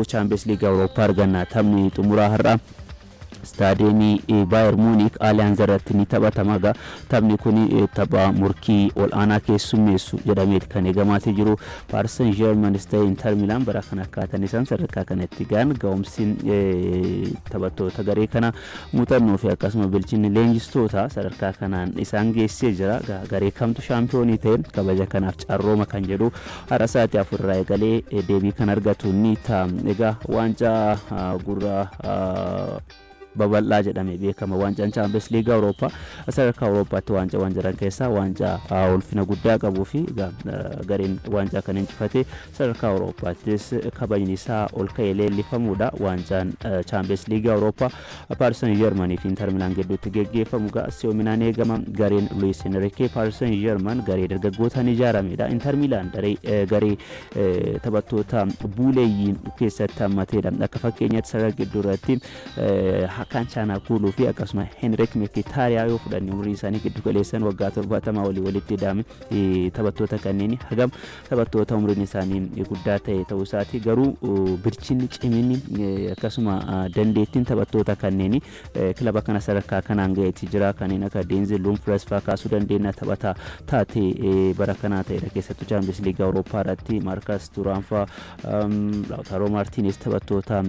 Champions League Awurooppaa arganna. Taphni xumuraa har'a staadiyeemii Bayern Munich Allianz irratti ni taphatama. Taphni kun tapha murkii ol aanaa keessummeessu jedhamee kan eegamaatee jiru. Paris Saint-Germain ta'e Intermilan bara kana akkaataan isaan sadarkaa kanatti gaan gahumsiin taphattoota garee kana muuxannoo fi akkasuma bilchinni leenjistoota sadarkaa kanaan isaan geessee jira. Garee kamtu shaampiyoonii ta'e kabaja kanaaf carrooma kan jedhu har'a sa'aatii 4 irraa eegalee deebii kan argatu ni ta'a. Egaa waancaa gurra babal'aa jedhamee beekama. Waancaan Champions League Awurooppaa sadarkaa Awurooppaatti waancawwan jiran keessaa waancaa ulfina guddaa qabuu fi gareen waancaa kan injifatee sadarkaa Awurooppaattis kabajni isaa ol ka'ee leellifamuudha. Waancaan Champions League Awurooppaa Paris Saint-Germain fi Inter Milan gidduutti geggeeffamu si'oominaan eegama. Gareen Luis Enrique Paris Saint-Germain garee dargaggootaan ijaaramedha. Inter Milan garee taphattoota buuleeyyiin keessatti hammateedha. Akka fakkeenyaatti sarara gidduu irratti kan Chaanakulu fi akkasuma Henrik Mkhitaryan yoo fudhanne umurii isaanii giddu galeessan waggaa 70 walitti hidhame taphattoota kanneen hagam taphattoota umriin isaanii guddaa ta'e ta'uu isaati. Garuu bilchinni ciminni akkasuma dandeettiin taphattoota kanneen kilaba kana sadarkaa kanaan ga'eetti jira. Kanneen akka Denzel Dumfries fa'aa kaasuu dandeenya taphataa taate bara kanaa ta'edha. Keessattuu Champions League Awurooppaa irratti Marcus Thuram fa'aa Lautaro Martinez taphattoota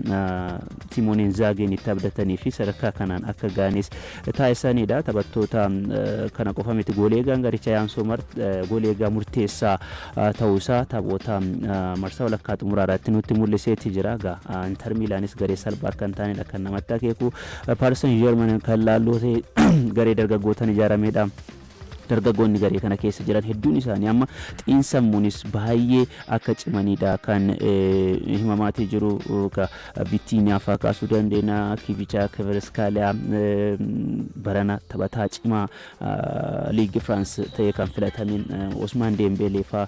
Simone Inzaghiin itti abdatanii fi sadarkaa kanaan akka gaanis taasisanidha. Taphattoota kana qofa miti gooleegaan garicha Yaansoo gooleegaa murteessaa ta'uusaa taphoota marsaa walakkaa xumuraa irratti nutti mul'iseeti jira. Inter Milaanis garee salphaa kan taanedha kan namatti akeeku. Paris Saint-Germain kan laalloo ta'e garee dargaggootaan ijaaramedha. Dargaggoonni garee kana keessa jiran hedduun isaanii amma xiinsammuunis baay'ee akka cimanidha kan himamaatee jiru. Vitinha fa'aa kaasuu dandeenya. Kivicha Kvaratskhelia barana taphataa cimaa Ligue France ta'e kan filatamin Ousmane Dembele fa'aa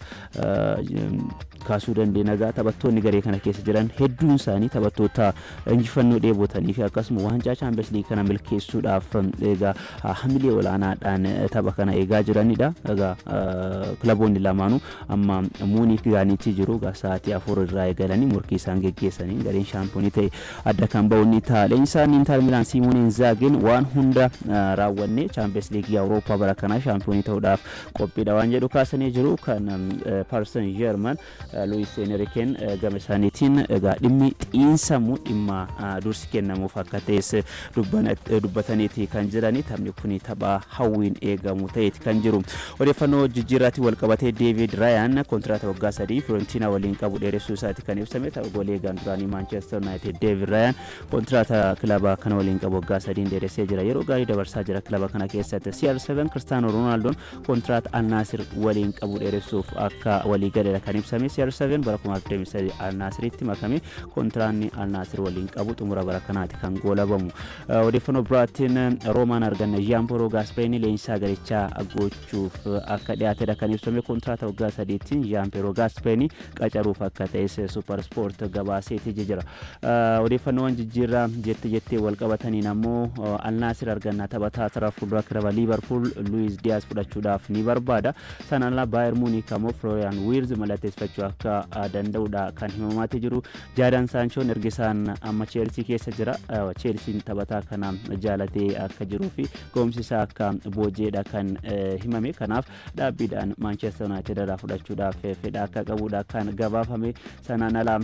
kaasuu dandeenya. Taphattoonni garee kana keessa jiran hedduun isaanii taphattoota injifannoo dheebotanii fi akkasuma waancaa Champions League kana milkeessuudhaaf hamilee olaanaadhaan tapha kana eegaa jiranidha. Kilaboonni lamaanuu amma Munich gaaniitti jiru. Sa'aatii 4 irraa eegalanii murkii isaan geggeessanii gareen shaampiyoonii ta'e adda kan ba'u ni ta'a. Leenjisaan Inter Milan Simone Inzaghiin waan hunda raawwanne Champions League Awurooppaa bara kanaa shaampiyoonii ta'uudhaaf qophiidha waan jedhu kaasanii jiru. Kan Paris Saint-Germain Luis Enrique gama isaaniitiin dhimmi xiinsammuu dhimma dursi kennamuuf akka ta'es dubbataniiti kan jirani. Taphni kun tapha hawwiin eegamu ta'eeti kan jiru. Odeeffannoo jijjiirraatti wal qabatee David Ryan kontiraataa waggaa 3 Fiorentina waliin qabu dheeressuu isaati kan ibsame. Gooleegaan duraanii Manchester United David Ryan kontiraataa kilaba kana waliin qabu waggaa 3 dheeressee jira. Yeroo gaarii dabarsaa jira kilaba kana keessatti. CR7 Cristiano Ronaldoon kontiraataa Al Nassr waliin qabu dheeressuuf akka walii galeera kan ibsame. CR7 bara 2023 Al Nassritti makame kontiraanni Al Nassr waliin qabu xumura bara kanaati kan goolabamu. Odeeffannoo biraatiin Roomaan arganna Gianpaolo Gasperini leenjisaa garichaa gochuuf akka dhiyaatedha kan ibsame. Kontiraataa waggaa 3tiin Gianpaolo Gasperini qacaruuf akka ta'es Super Sport gabaaseeti jira. Odeeffannoowwan jijjiirraa jettee wal qabataniin ammoo Al Nassr arganna taphataa sarara fuuldura kilaba Liverpool Luis Diaz fudhachuudhaaf ni barbaada. Sanaan Bayern Munich ammoo Florian Wirtz mallatteeffachuu akka danda'udha kan himamaatee jiru. Jadon Sanchoon ergisaan amma Chelsea keessa jira. Chelsea taphataa kana jaalatee akka jiruu fi gahumsi isaa akka boojeedha kan himame. Kanaaf dhaabbiidhaan Manchester United irraa fudhachuudhaaf fedha akka qabudha kan gabaafame. Sanaan alaa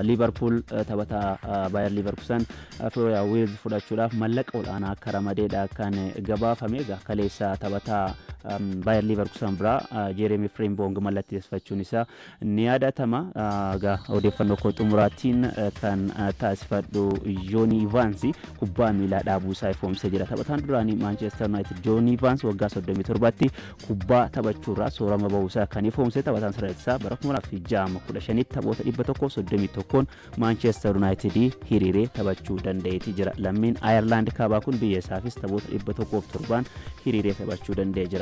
Liverpool taphataa Bayer Leverkusen Florian Wirtz fudhachuudhaaf mallaqa olaanaa akka ramadeedha kan gabaafame. Kaleessa taphataa Bayer Leverkusen bira Jeremy Frimpong mallatteeffachuun isaa ni yaadatama. Odeeffannoo koo xumuraatiin kan taasifadhu Johnny Evans kubbaa miilaa dhaabuu isaa ifoomsee jira. Taphataan duraanii Manchester United Johnny Evans waggaa 37tti kubbaa taphachuurraa soorama bahuu isaa kan ifoomse. Taphataan sirreessaa bara 2015 taphoota 131 Manchester United hiriiree taphachuu danda'eeti jira. Lammiin Ireland kaabaa kun biyya isaafis taphoota 107 hiriiree taphachuu danda'ee jira.